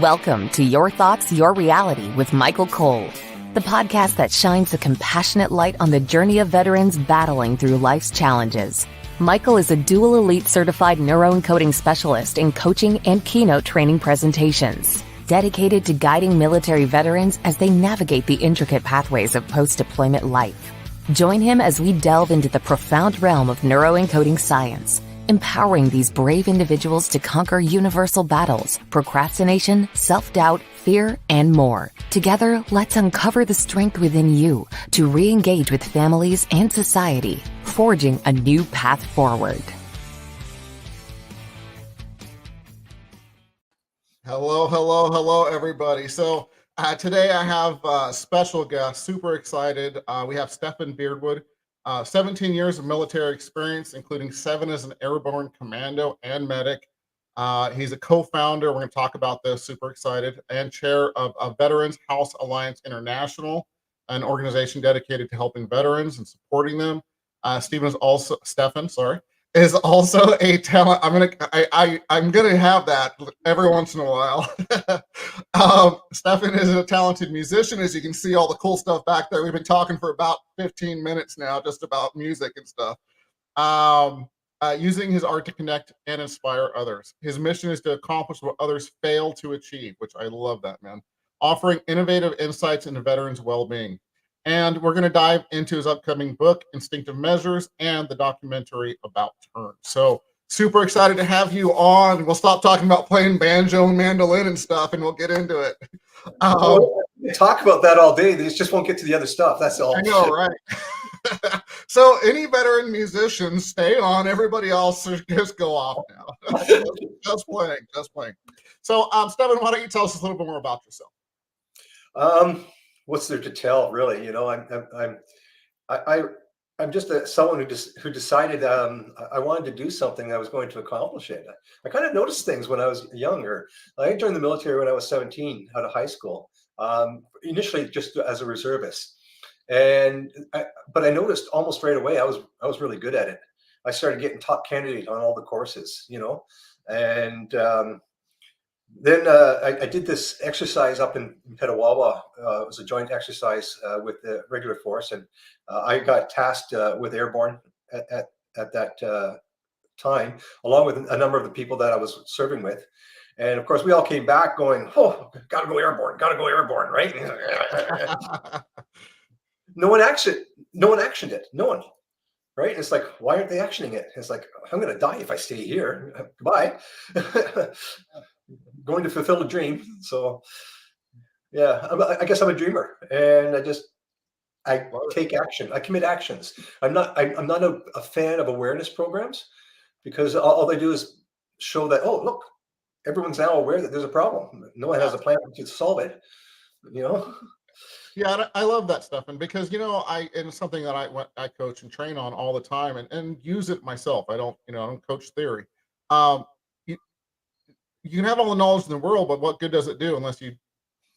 Welcome to Your Thoughts, Your Reality with Michael Cole, the podcast that shines a compassionate light on the journey of veterans battling through life's challenges. Michael is a dual elite certified neuroencoding specialist in coaching and keynote training presentations, dedicated to guiding military veterans as they navigate the intricate pathways of post-deployment life. Join him as we delve into the profound realm of neuroencoding science, empowering these brave individuals to conquer universal battles, procrastination, self-doubt, fear, and more. Together, let's uncover the strength within you to re-engage with families and society, forging a new path forward. Hello, everybody. So today I have a special guest, super excited. We have Stephen Breadwood. 17 years of military experience, including 7 as an Airborne Commando and medic. He's a co-founder, we're going to talk about this, super excited, and chair of Veterans House Alliance International, an organization dedicated to helping veterans and supporting them. Stephen is also a talent. I'm gonna have that every once in a while. Stephen is a talented musician, as you can see all the cool stuff back there. We've been talking for about 15 minutes now, just about music and stuff. Using his art to connect and inspire others. His mission is to accomplish what others fail to achieve, which I love that, man. Offering innovative insights into veterans' well-being. And we're going to dive into his upcoming book, Instinctive Measures, and the documentary about Turn. So super excited to have you on. We'll stop talking about playing banjo and mandolin and stuff, and we'll get into it. We talk about that all day. They just won't get to the other stuff. That's all. I know, right? So any veteran musicians, stay on. Everybody else just go off now. just playing. So, Stephen, why don't you tell us a little bit more about yourself? What's there to tell, really? You know, I'm just someone who decided I wanted to do something. I was going to accomplish it. I kind of noticed things when I was younger. I joined the military when I was 17, out of high school. Initially, just as a reservist, but I noticed almost right away I was really good at it. I started getting top candidate on all the courses, you know, and then I did this exercise up in Petawawa. It was a joint exercise with the regular force, and I got tasked with Airborne at that time, along with a number of the people that I was serving with. And of course, we all came back going, "Oh, gotta go Airborne, right?" No one actioned it. No one. Right? It's like, why aren't they actioning it? It's like, I'm going to die if I stay here. Goodbye. Going to fulfill a dream. So, yeah, I guess I'm a dreamer, and I take action. I commit actions. I'm not a fan of awareness programs, because all they do is show that, oh, look, everyone's now aware that there's a problem. No one has a plan to solve it. You know. Yeah, I love that stuff, and because it's something that I coach and train on all the time, and use it myself. I don't coach theory. You can have all the knowledge in the world, but what good does it do unless you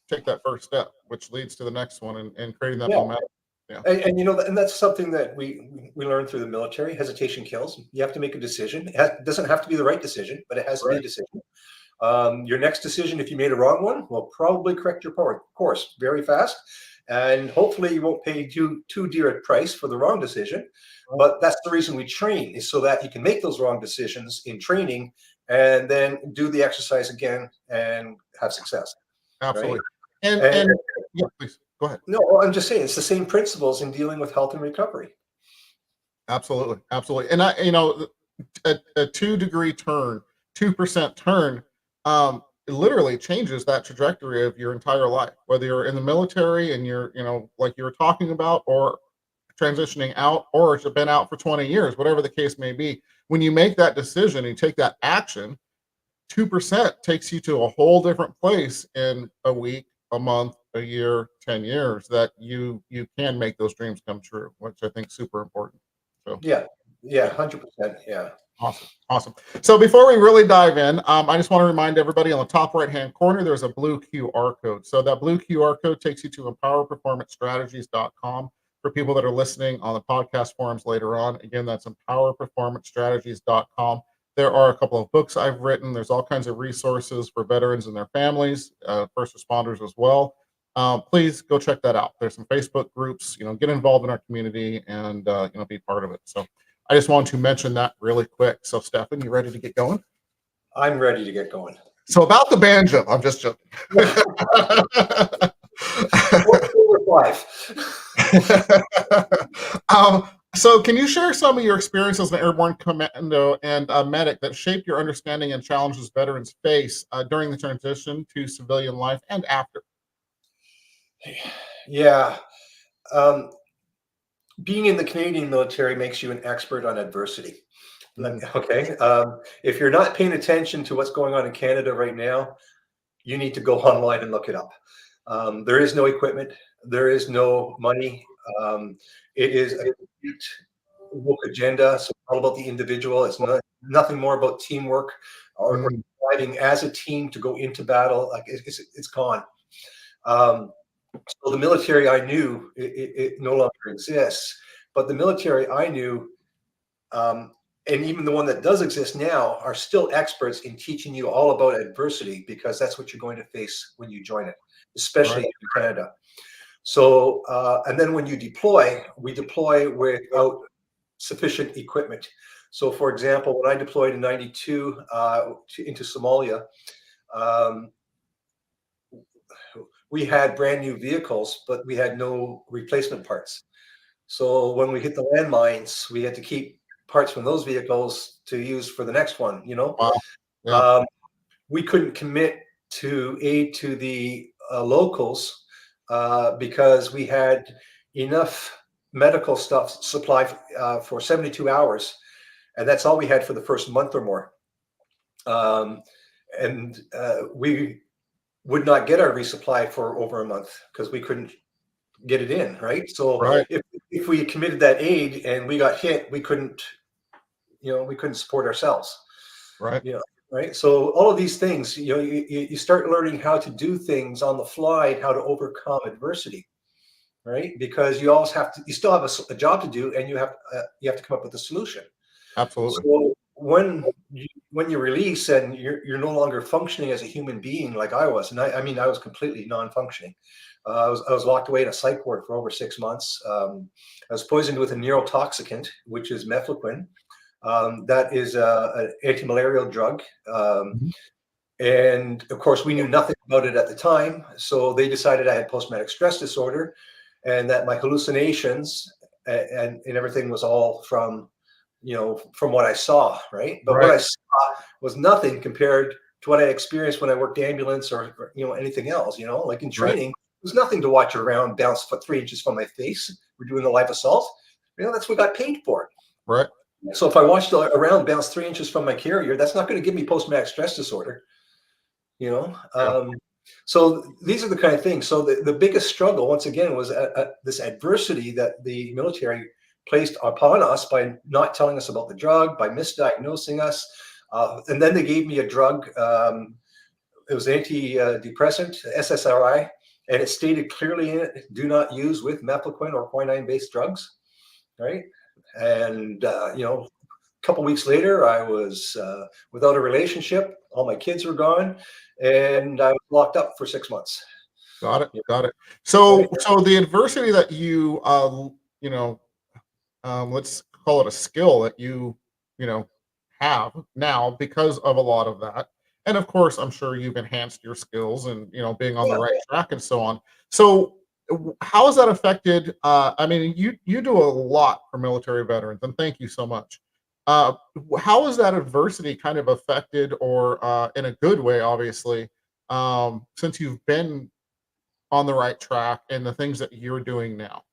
take that first step, which leads to the next one and creating that momentum. Yeah. And that's something that we learn through the military. Hesitation kills. You have to make a decision. It doesn't have to be the right decision, but it has to be a decision. Your next decision, if you made a wrong one, will probably correct your course very fast, and hopefully you won't pay too dear a price for the wrong decision. But that's the reason we train, is so that you can make those wrong decisions in training, and then do the exercise again and have success. Absolutely. Right? And yeah, please go ahead. No, I'm just saying it's the same principles in dealing with health and recovery. Absolutely. And a 2-degree turn, 2% turn, it literally changes that trajectory of your entire life, whether you're in the military and you're, like you were talking about, or transitioning out, or it's been out for 20 years, whatever the case may be. When you make that decision and you take that action, 2% takes you to a whole different place in a week, a month, a year, 10 years, that you can make those dreams come true, which I think is super important. So yeah, 100%. Yeah. Awesome. So before we really dive in, I just want to remind everybody, on the top right-hand corner, there's a blue QR code. So that blue QR code takes you to empowerperformancestrategies.com. For people that are listening on the podcast forums later on, again, that's empowerperformancestrategies.com. There are a couple of books I've written. There's all kinds of resources for veterans and their families, first responders as well. Please go check that out. There's some Facebook groups. Get involved in our community and be part of it. So I just wanted to mention that really quick. So Stefan, you ready to get going? I'm ready to get going. So about the banjo, I'm just joking. So can you share some of your experiences in Airborne Commando and medic that shaped your understanding and challenges veterans face during the transition to civilian life and after? Yeah. Being in the Canadian military makes you an expert on adversity. Okay. If you're not paying attention to what's going on in Canada right now, you need to go online and look it up. There is no equipment. There is no money. It is a woke agenda. So it's all about the individual. It's nothing more about teamwork or fighting as a team to go into battle. Like it's gone. So the military I knew, it no longer exists. But the military I knew, and even the one that does exist now, are still experts in teaching you all about adversity, because that's what you're going to face when you join it, especially in Canada. So, and then when you deploy, we deploy without sufficient equipment. So, for example, when I deployed in '92 into Somalia, we had brand new vehicles, but we had no replacement parts. So when we hit the landmines, we had to keep parts from those vehicles to use for the next one. Wow. Yeah. We couldn't commit to aid to the locals because we had enough medical stuff supply for 72 hours, and that's all we had for the first month or more. And we would not get our resupply for over a month because we couldn't get it in, right? So if we committed that aid and we got hit, we couldn't support ourselves. Right. Right. So all of these things, you start learning how to do things on the fly, how to overcome adversity, right? Because you still have a job to do, and you have to come up with a solution. Absolutely. So when you release and you're no longer functioning as a human being like I was, and I mean I was completely non-functioning. I was locked away in a psych ward for over 6 months. I was poisoned with a neurotoxicant, which is mefloquine. That is an anti-malarial drug. And of course, we knew nothing about it at the time. So they decided I had post-traumatic stress disorder, and that my hallucinations and everything was all from what I saw, right? But what I saw was nothing compared to what I experienced when I worked ambulance or anything else, like in training. There's nothing to watch around bounce 3 inches from my face. We're doing the live assault. That's what we got paid for. Right. So if I watched around bounce 3 inches from my carrier, that's not going to give me post-traumatic stress disorder. So these are the kind of things. So the biggest struggle, once again, was this adversity that the military placed upon us by not telling us about the drug, by misdiagnosing us. And then they gave me a drug. It was antidepressant, SSRI, and it stated clearly in it, do not use with mefloquine or quinine-based drugs, right? And, a couple weeks later, I was without a relationship. All my kids were gone, and I was locked up for 6 months. Got it. So the adversity that you, let's call it a skill that you have now because of a lot of that. And of course, I'm sure you've enhanced your skills and, being on the right track and so on. So how has that affected, I mean, you do a lot for military veterans, and thank you so much. How has that adversity kind of affected, or in a good way, obviously, since you've been on the right track and the things that you're doing now?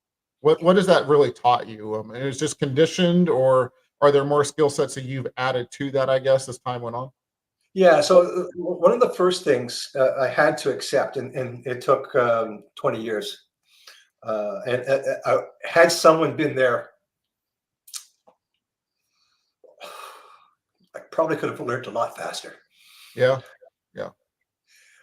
What has that really taught you? And it's just conditioned, or are there more skill sets that you've added to that, I guess, as time went on? Yeah. So one of the first things I had to accept, and it took 20 years, and had someone been there, I probably could have learned a lot faster. Yeah.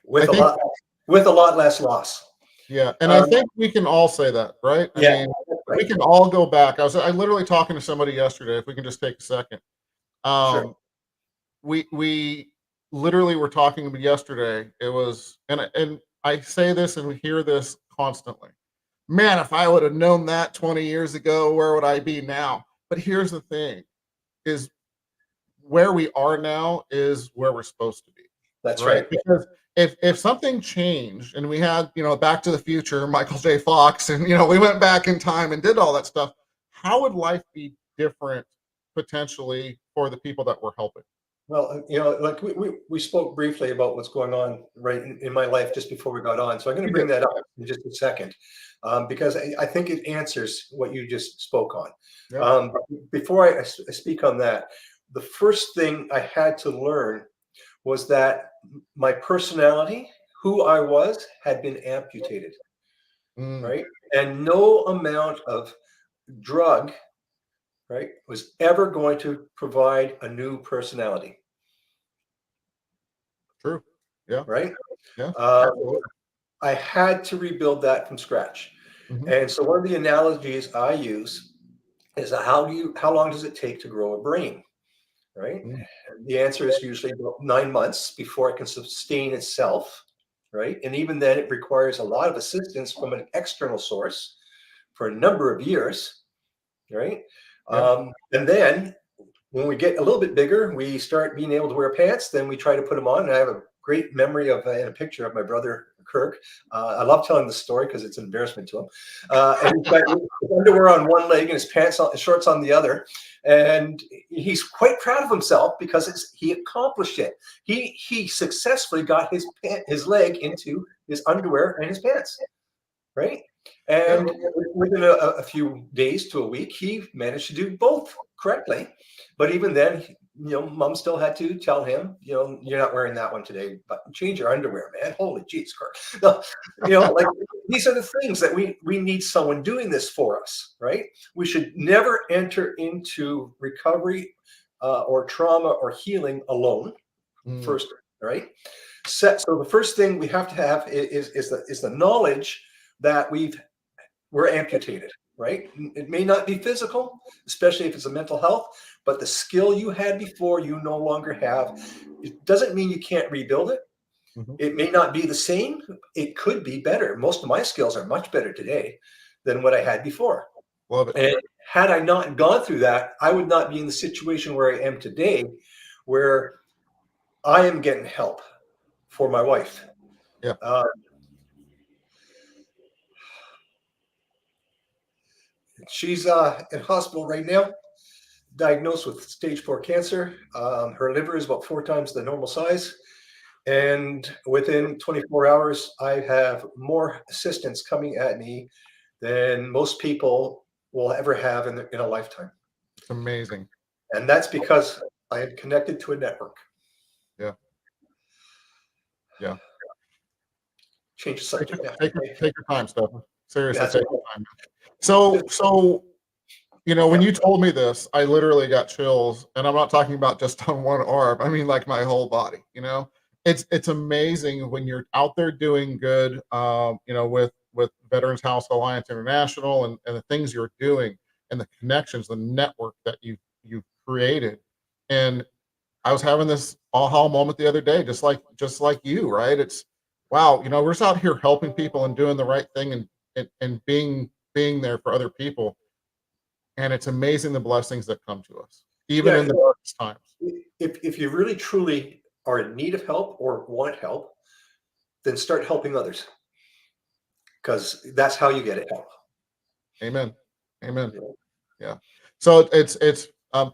With a lot less loss. Yeah, and I think we can all say that, right? I mean, we can all go back. I literally talking to somebody yesterday, if we can just take a second. Sure. we literally were talking about yesterday. It was, and I say this and we hear this constantly. Man, if I would have known that 20 years ago, where would I be now? But here's the thing: is where we are now is where we're supposed to be, That's right? right. Because if something changed and we had, Back to the Future, Michael J. Fox, and we went back in time and did all that stuff, how would life be different potentially for the people that we're helping? Well, like we spoke briefly about what's going on right in my life just before we got on. So I'm going to bring that up in just a second, because I think it answers what you just spoke on. Yeah. Before I speak on that, the first thing I had to learn was that my personality, who I was, had been amputated, right? And no amount of drug, right, was ever going to provide a new personality. True. Yeah. Right. Yeah. I had to rebuild that from scratch. Mhm. And so one of the analogies I use is how long does it take to grow a brain? Right. Mm. The answer is usually about 9 months before it can sustain itself. Right. And even then, it requires a lot of assistance from an external source for a number of years. Right. Yeah. And then when we get a little bit bigger, we start being able to wear pants. Then we try to put them on. And I have a great memory of and a picture of my brother Kirk. I love telling the story because it's an embarrassment to him. And he's got his underwear on one leg and his shorts on the other. And he's quite proud of himself because he accomplished it. He successfully got his leg into his underwear and his pants. Right. And within a few days to a week, he managed to do both correctly. But even then, Mom still had to tell him, you're not wearing that one today, but change your underwear, man. Holy jeez, Kirk. No, like these are the things that we need someone doing this for us, right? We should never enter into recovery or trauma or healing alone. First, right? So the first thing we have to have is the knowledge that we're amputated, right? It may not be physical, especially if it's a mental health, but the skill you had before you no longer have. It doesn't mean you can't rebuild it. Mhm. It may not be the same. It could be better. Most of my skills are much better today than what I had before. Love it. And had I not gone through that, I would not be in the situation where I am today, where I am getting help for my wife. Yeah. She's in hospital right now, diagnosed with stage 4 cancer. Her liver is about 4 times the normal size. And within 24 hours, I have more assistance coming at me than most people will ever have in a lifetime. It's amazing. And that's because I am connected to a network. Yeah. Yeah. Change the subject now. Take your time, Stephen. Seriously, That's take your time. So when you told me this, I literally got chills, and I'm not talking about just on one arm. I mean, like my whole body. It's amazing when you're out there doing good. With Veterans House Alliance International and the things you're doing and the connections, the network that you've created. And I was having this aha moment the other day, just like you, right? It's wow, we're just out here helping people and doing the right thing and being there for other people. And it's amazing the blessings that come to us, even in the darkest times. If you really truly are in need of help or want help, then start helping others, because that's how you get it help. Amen. Yeah. So it's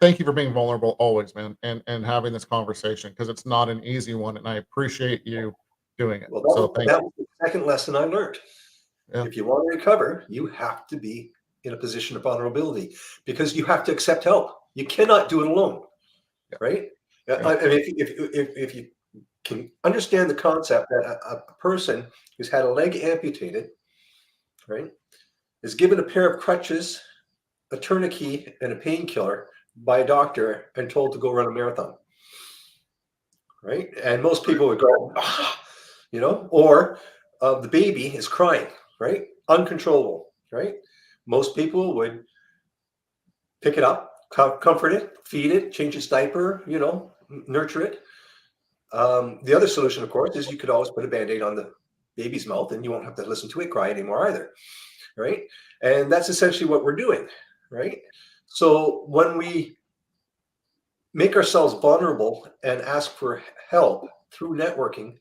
thank you for being vulnerable always, man, and having this conversation, because it's not an easy one, and I appreciate you doing it. Well, Thank that you. was the second lesson I learned. Yeah. If you want to recover, you have to be in a position of vulnerability, because you have to accept help. You cannot do it alone, right? Yeah. I mean, if you can understand the concept that a person who's had a leg amputated, right, is given a pair of crutches, a tourniquet, and a painkiller by a doctor and told to go run a marathon, right? And most people would go, or the baby is crying, right? Uncontrollable, right? Most people would pick it up, comfort it, feed it, change its diaper, nurture it. The other solution, of course, is you could always put a Band-Aid on the baby's mouth and you won't have to listen to it cry anymore either, right? And that's essentially what we're doing, right? So when we make ourselves vulnerable and ask for help through networking,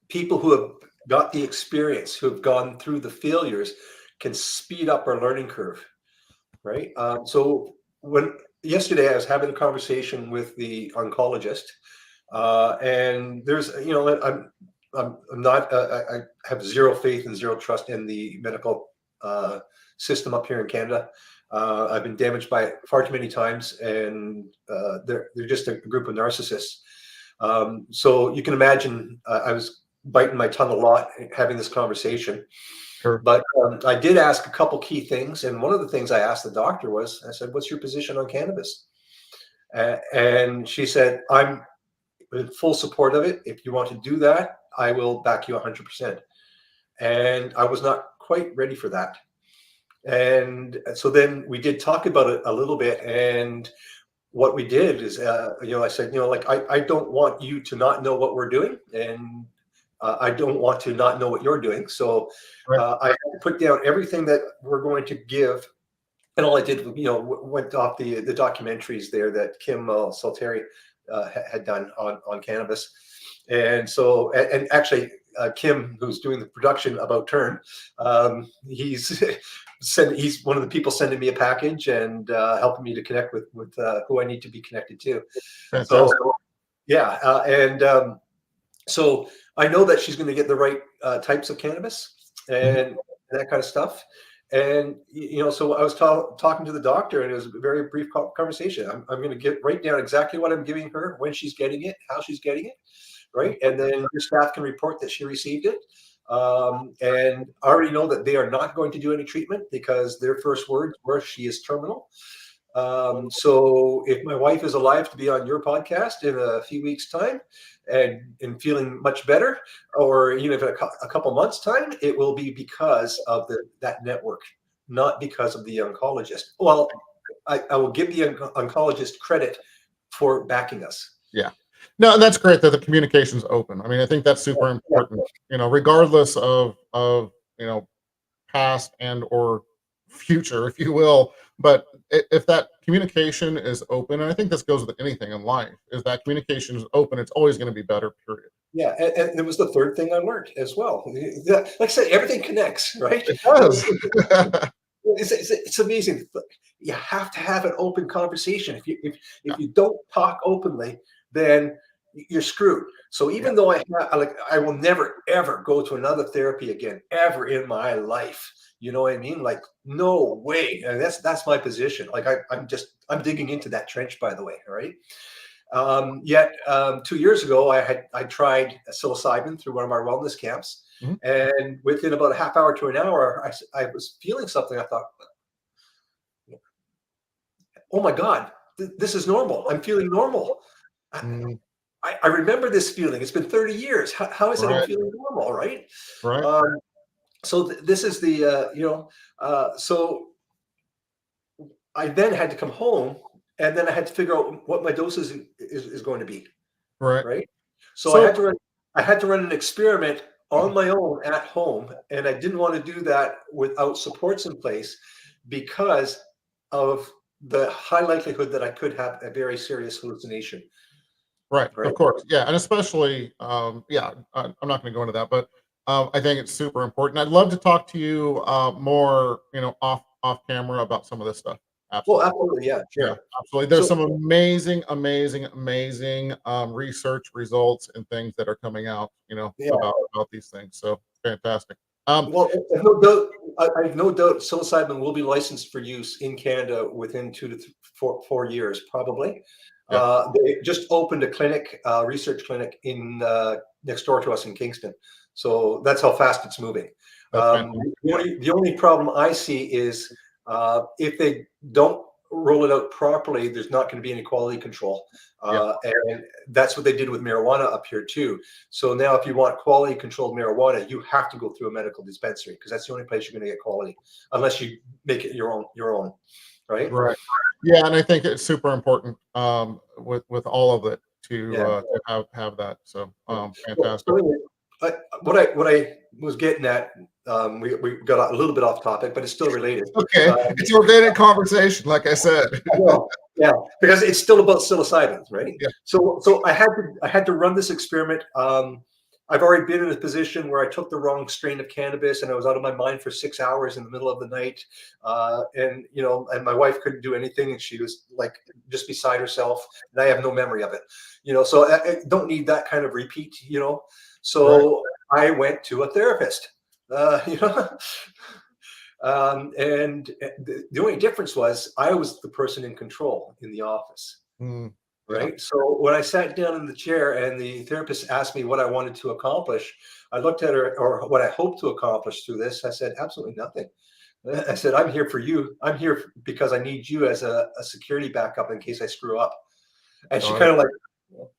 people who have got the experience, who have gone through the failures, can speed up our learning curve, right? So yesterday I was having a conversation with the oncologist, and there's, I'm not, I have zero faith and zero trust in the medical system up here in Canada. I've been damaged by it far too many times, and they're just a group of narcissists. So you can imagine, I was biting my tongue a lot having this conversation. Sure. But I did ask a couple key things, and one of the things I asked the doctor was, I said, "What's your position on cannabis?" And she said, "I'm in full support of it. If you want to do that, I will back you 100%." And I was not quite ready for that. And so then we did talk about it a little bit, and what we did is, I said, like, I don't want you to not know what we're doing, and I don't want to not know what you're doing. So I had to put down everything that we're going to give. And all I did, went off the documentaries there that Kim Salteri had done on cannabis. And so, and actually, Kim, who's doing the production about Turn, he's one of the people sending me a package and helping me to connect with who I need to be connected to. Fantastic. So, yeah, so I know that she's going to get the right types of cannabis and that kind of stuff. And, so I was talking to the doctor, and it was a very brief conversation. I'm going to write down exactly what I'm giving her, when she's getting it, how she's getting it, right? And then your staff can report that she received it. And I already know that they are not going to do any treatment because their first words were, "She is terminal." So if my wife is alive to be on your podcast in a few weeks' time and feeling much better, or even if in a couple months' time, it will be because of that network, not because of the oncologist. Well, I will give the oncologist credit for backing us. Yeah. No, and that's great that the communication's open. I mean, I think that's super important, regardless of past and or future, if you will. But if that communication is open, and I think this goes with anything in life, is that communication is open, it's always going to be better, period. Yeah, and it was the third thing I learned as well. Like I said, everything connects, right? It does. It's amazing. You have to have an open conversation. If you don't talk openly, then you're screwed. So even though I will never ever go to another therapy again, ever in my life. You know what I mean? Like, no way. And that's my position. Like I'm digging into that trench, by the way. All right. Yet 2 years ago, I tried psilocybin through one of our wellness camps, and within about a half hour to an hour, I was feeling something. I thought, oh my God, this is normal. I'm feeling normal. I remember this feeling. It's been 30 years. How is it I'm feeling normal? Right. Right. So this is the so I then had to come home, and then I had to figure out what my doses is going to be. Right. So I had to run an experiment on my own at home, and I didn't want to do that without supports in place because of the high likelihood that I could have a very serious hallucination. Right. Of course. Yeah. And especially, I'm not going to go into that, but I think it's super important. I'd love to talk to you more, off camera about some of this stuff. Absolutely. Well, absolutely. Yeah, sure. Yeah, absolutely. There's some amazing research results and things that are coming out, about these things. So fantastic. Well, I have no doubt psilocybin will be licensed for use in Canada within 2 to 4 years, probably. Yeah. They just opened a clinic, research clinic in next door to us in Kingston. So that's how fast it's moving. The only problem I see is if they don't roll it out properly, there's not going to be any quality control. And that's what they did with marijuana up here too. So now if you want quality controlled marijuana, you have to go through a medical dispensary because that's the only place you're going to get quality, unless you make it your own, right? Right. Yeah, and I think it's super important with all of it Yeah. to have that. So Yeah. fantastic. So anyway, what I was getting at, we got a little bit off topic, but it's still related. Okay, Um, it's organic conversation, like I said. I know, yeah, because it's still about psilocybin, right? Yeah. So I had to run this experiment. I've already been in a position where I took the wrong strain of cannabis and I was out of my mind for 6 hours in the middle of the night, and my wife couldn't do anything, and she was like just beside herself, and I have no memory of it, So I don't need that kind of repeat. Right. So I went to a therapist, uh, you know. And the only difference was I was the person in control in the office, Mm, yeah. right? So when I sat down in the chair and the therapist asked me what I wanted to accomplish, I looked at her, or what I hoped to accomplish through this. I said, absolutely nothing. I said, I'm here for you. I'm here because I need you as a security backup in case I screw up. And she Got it. kind of like,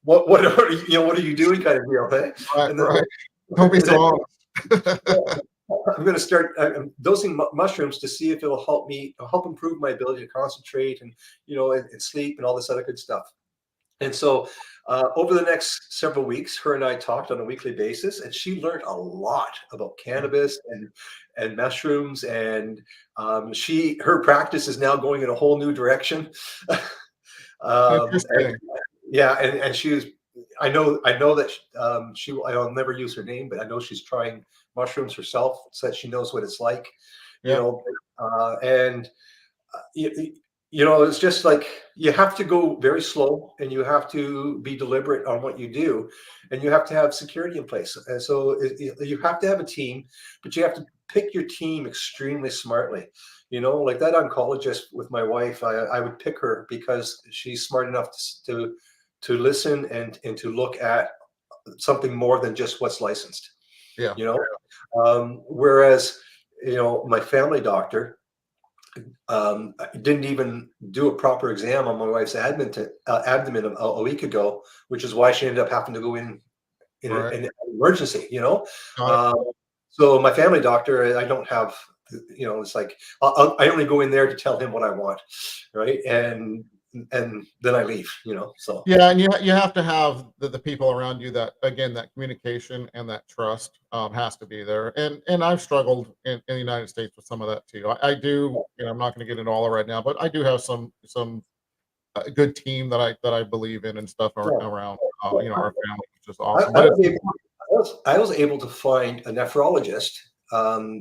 what are you doing kind of deal, right? Right, And then, right. Don't be and then so honest. I'm going to start dosing mushrooms to see if it'll help improve my ability to concentrate and sleep and all this other good stuff. And so over the next several weeks, her and I talked on a weekly basis, and she learned a lot about cannabis and mushrooms, and her practice is now going in a whole new direction. And, Interesting. yeah, and she was. I know that I'll never use her name, but I know she's trying mushrooms herself, so that she knows what it's like. You Yeah, know, and you, it's just like you have to go very slow, and you have to be deliberate on what you do, and you have to have security in place. And so you have to have a team, but you have to pick your team extremely smartly. Like that oncologist with my wife, I would pick her because she's smart enough to listen and to look at something more than just what's licensed. yeah. You know, whereas my family doctor didn't even do a proper exam on my wife's abdomen a week ago, which is why she ended up having to go in Right. an emergency. Got it. Um, so my family doctor, I don't have, it's like I only go in there to tell him what I want, right? And then I leave. So Yeah, and you have to have the people around you that, again, that communication and that trust has to be there. And I've struggled in the United States with some of that too. I do, I'm not going to get into all of it right now, but I do have some good team that I believe in and stuff yeah. around Well, our family, which is I, awesome. I But it's was able, I was able to find a nephrologist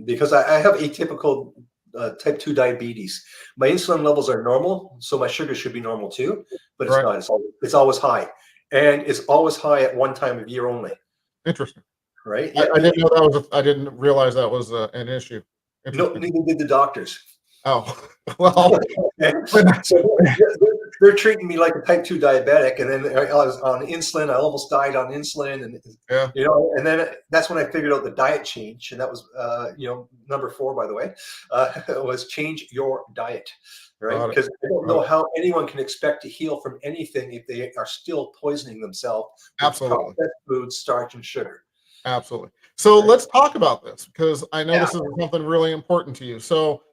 because I have atypical type 2 diabetes. My insulin levels are normal, so my sugar should be normal too, but it's right. not. It's always high, and it's always high at one time of year only, Interesting. right? I didn't know that was. I didn't realize that was an issue. No, Interesting. neither did the doctors. Oh, well. Okay. So they're treating me like a type 2 diabetic, and then I was on insulin. I almost died on insulin, and Yeah. and then that's when I figured out the diet change, and that was number 4, by the way, was change your diet, right? Got it. Because I don't Got know it. how anyone can expect to heal from anything if they are still poisoning themselves with Absolutely. processed food, starch, and sugar. Absolutely. So Right? let's talk about this because I know Yeah. this is something really important to you. So,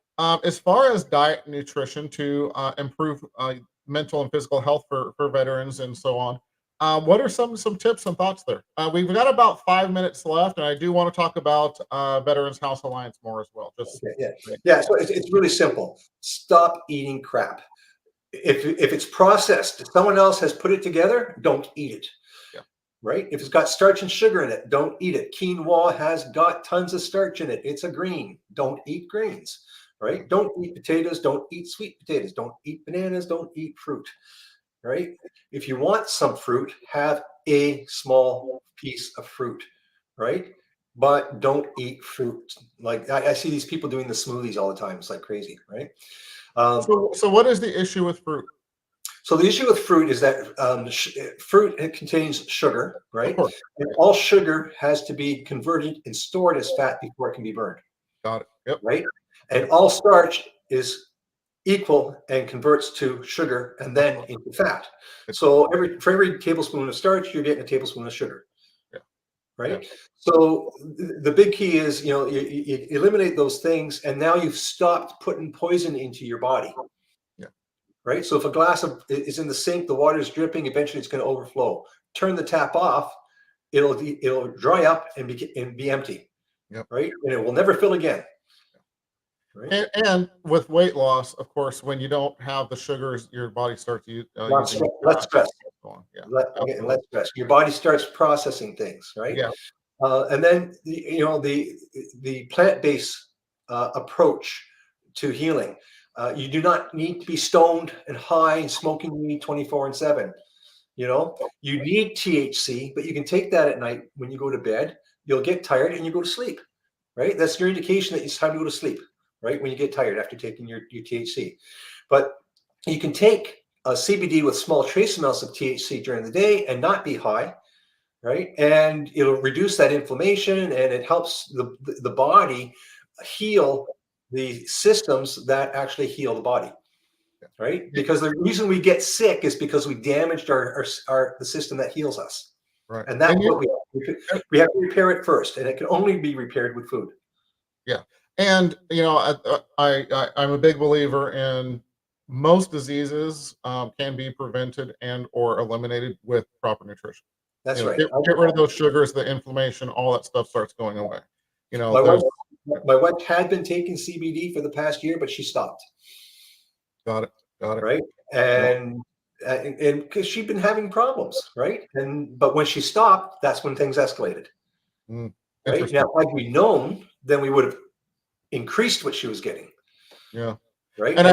as far as diet and nutrition to improve mental and physical health for veterans and so on, what are some tips and thoughts there? We've got about 5 minutes left, and I do want to talk about Veterans House Alliance more as well. Just Okay. Yeah. Yeah. So it's really simple. Stop eating crap. If it's processed, someone else has put it together, don't eat it. yeah, Right? If it's got starch and sugar in it, don't eat it. Quinoa has got tons of starch in it. It's a green. Don't eat greens. Right? Don't eat potatoes. Don't eat sweet potatoes. Don't eat bananas. Don't eat fruit. Right? If you want some fruit, have a small piece of fruit. Right? But don't eat fruit. Like I see these people doing the smoothies all the time. It's like crazy. Right? Um, So what is the issue with fruit? So the issue with fruit is that fruit, it contains sugar, Of right? course. And all sugar has to be converted and stored as fat before it can be burned, Got it. Yep. right? And all starch is equal and converts to sugar and Of then course. into fat. It's, So for every tablespoon of starch, you're getting a tablespoon of sugar, yeah. Yeah. right? So the big key is, you eliminate those things, and now you've stopped putting poison into your body. Yeah. right? So if a glass is in the sink, the water is dripping, eventually it's going to overflow. Turn the tap off, it'll dry up and be empty, Yep. right? And it will never fill again. Right? And with weight loss, of course, when you don't have the sugars, your body starts using Less stress. Yeah, Less stress. Your body starts processing things, right? yeah, And then the plant-based approach to healing. You do not need to be stoned and high and smoking weed 24/7. You need THC, but you can take that at night when you go to bed. You'll get tired and you go to sleep, right? That's your indication that it's time to go to sleep, right? When you get tired after taking your THC. But you can take a CBD with small trace amounts of THC during the day and not be high, right? And it'll reduce that inflammation, and it helps the body heal the systems that actually heal the body, right? Because the reason we get sick is because we damaged the system that heals us, right. and that's what we have to repair it first, and it can only be repaired with food. Yeah, and I'm a big believer in most diseases can be prevented and or eliminated with proper nutrition. That's right. Get rid of those sugars, the inflammation, all that stuff starts going away. My wife had been taking CBD for the past year, but she stopped. Got it. Right, and because she'd been having problems, right, but when she stopped, that's when things escalated. Right now, had we known, then we would have increased what she was getting. Yeah, right. And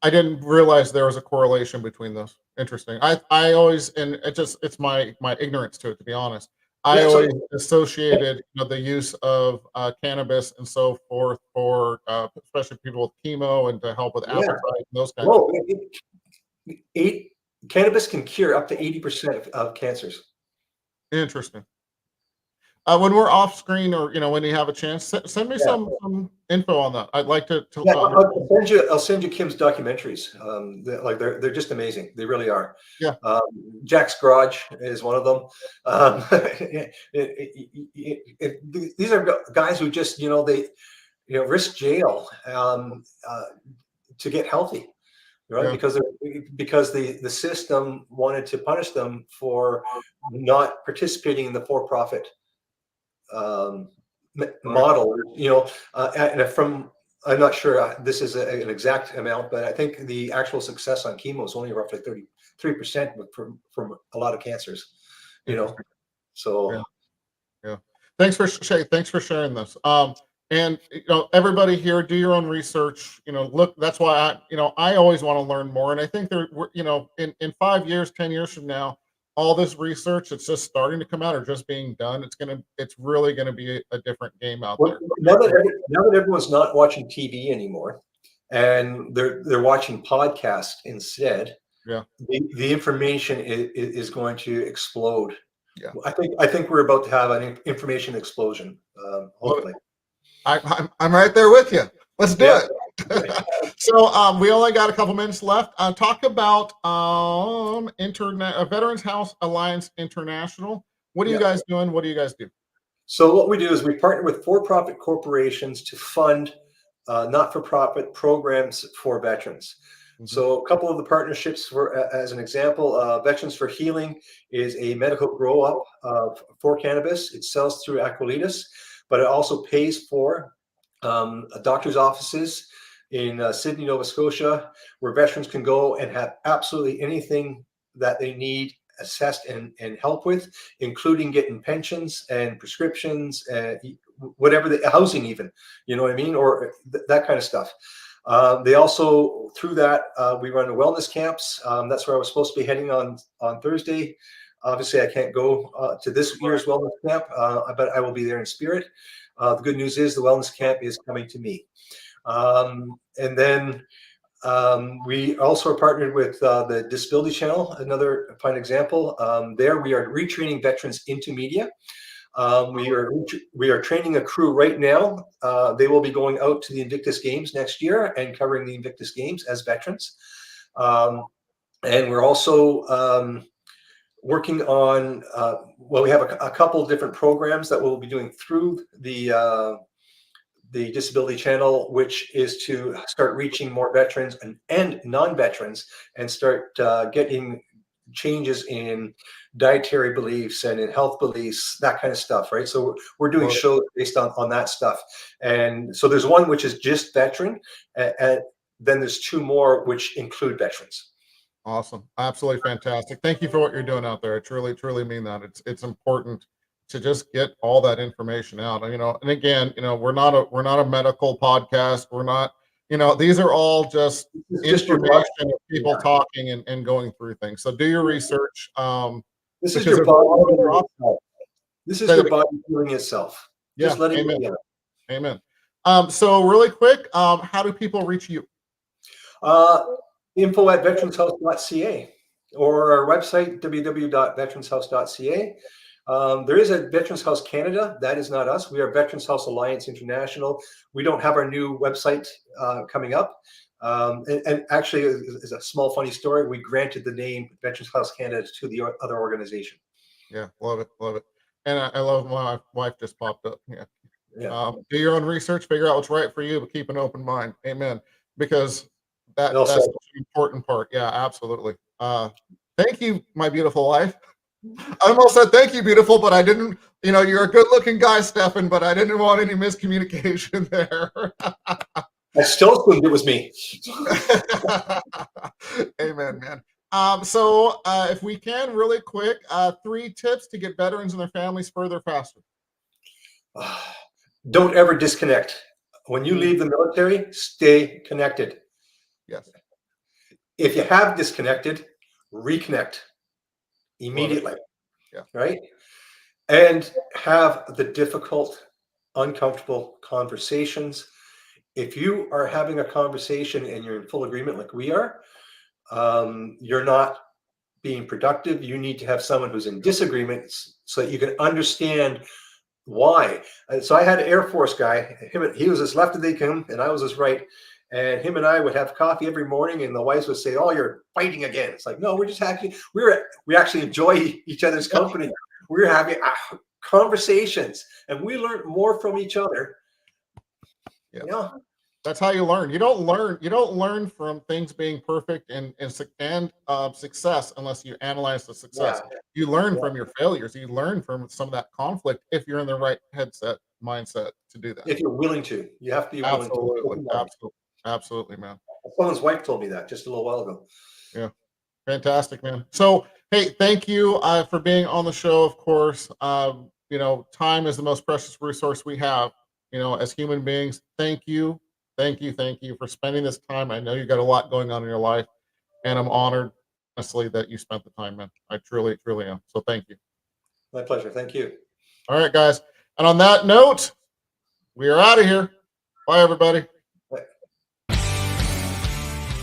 I didn't realize there was a correlation between those. Interesting. I always, and it's my ignorance to it, to be honest. I always associated the use of cannabis and so forth for especially people with chemo and to help with appetite and those kinds of things. Cannabis can cure up to 80% of cancers. Interesting. When we're off screen, or when you have a chance, send me some info on that. I'd like to. I'll send you Kim's documentaries. They're just amazing. They really are. Yeah. Jack's Garage is one of them. These are guys who just they risk jail to get healthy, right? Yeah. Because the system wanted to punish them for not participating in the for-profit model, and I'm not sure this is an exact amount, but I think the actual success on chemo is only roughly 33% from a lot of cancers, so. Yeah. Thanks for sharing this. And everybody here, do your own research. Look, that's why I always want to learn more. And I think in 5 years, 10 years from now, all this research that's just starting to come out or just being done, it's really going to be a different game out there. Now that everyone's not watching TV anymore, and they're watching podcasts instead, yeah, the information is going to explode. Yeah, I think we're about to have an information explosion. Hopefully, I'm right there with you. Let's do it. So we only got a couple minutes left. Talk about Veterans House Alliance International. What are you guys doing? What do you guys do? So what we do is we partner with for-profit corporations to fund not-for-profit programs for veterans. Mm-hmm. So a couple of the partnerships, as an example, Veterans for Healing is a medical grow-up for cannabis. It sells through Aquilitas, but it also pays for doctor's offices in Sydney, Nova Scotia, where veterans can go and have absolutely anything that they need assessed and help with, including getting pensions and prescriptions, whatever, the housing even, you know what I mean, or that kind of stuff. They also, through that, we run the wellness camps. That's where I was supposed to be heading on Thursday. Obviously, I can't go to this year's wellness camp, but I will be there in spirit. The good news is the wellness camp is coming to me. And then we also are partnered with the Disability Channel, another fine example. There we are retraining veterans into media. We are training a crew right now. They will be going out to the Invictus Games next year and covering the Invictus Games as veterans. And we're also working on, we have a couple of different programs that we'll be doing through the the Disability Channel, which is to start reaching more veterans and non-veterans, and start getting changes in dietary beliefs and in health beliefs, that kind of stuff, right? So we're doing shows based on that stuff. And so there's one which is just veteran, and then there's 2 more which include veterans. Awesome. Absolutely fantastic. Thank you for what you're doing out there. I truly, truly mean that. It's important to just get all that information out. And, and again, we're not a medical podcast. We're not, these are all just information of people talking and going through things. So do your research. This is your body. This is your body healing itself. Just let it be. Amen. So really quick, how do people reach you? info@veteranshouse.ca or our website, www.veteranshouse.ca. There is a Veterans House Canada. That is not us. We are Veterans House Alliance International. We don't have our new website coming up. And actually, as a small funny story, we granted the name Veterans House Canada to the other organization. Yeah, love it, love it. And I love my wife just popped up. Yeah. Do your own research, figure out what's right for you, but keep an open mind. Amen. Because that's the important part. Yeah, absolutely. Thank you, my beautiful wife. I almost said thank you, beautiful, but I didn't. You're a good-looking guy, Stephen, but I didn't want any miscommunication there. I still assumed it was me. Amen, man. So if we can, really quick, 3 tips to get veterans and their families further faster. Don't ever disconnect. When you leave the military, stay connected. Yes. If you have disconnected, reconnect immediately. Yeah. Right? And have the difficult, uncomfortable conversations. If you are having a conversation and you're in full agreement like we are, you're not being productive. You need to have someone who's in disagreement so that you can understand why. So I had an Air Force guy. He was as left as they come, and I was as right. And him and I would have coffee every morning, and the wives would say, "Oh, you're fighting again." It's like, no, we're just actually we actually enjoy each other's company. We're having conversations, and we learn more from each other. Yeah. That's how you learn. You don't learn from things being perfect and success unless you analyze the success. Yeah. You learn from your failures. You learn from some of that conflict if you're in the right mindset to do that. If you're willing to, you have to be willing to. Absolutely, man. Someone's wife told me that just a little while ago. Yeah, fantastic, man. So, hey, thank you for being on the show. Of course, time is the most precious resource we have. As human beings, thank you for spending this time. I know you got a lot going on in your life, and I'm honored, honestly, that you spent the time, man. I truly, truly am. So thank you. My pleasure. Thank you. All right, guys. And on that note, we are out of here. Bye, everybody.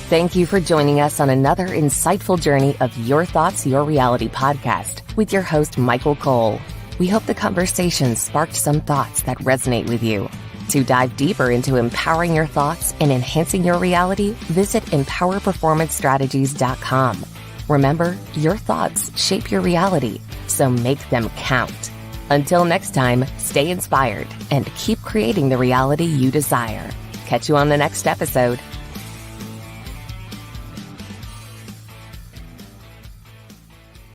Thank you for joining us on another insightful journey of Your Thoughts, Your Reality podcast with your host, Michael Cole. We hope the conversation sparked some thoughts that resonate with you. To dive deeper into empowering your thoughts and enhancing your reality, visit empowerperformancestrategies.com. Remember, your thoughts shape your reality, so make them count. Until next time, stay inspired and keep creating the reality you desire. Catch you on the next episode.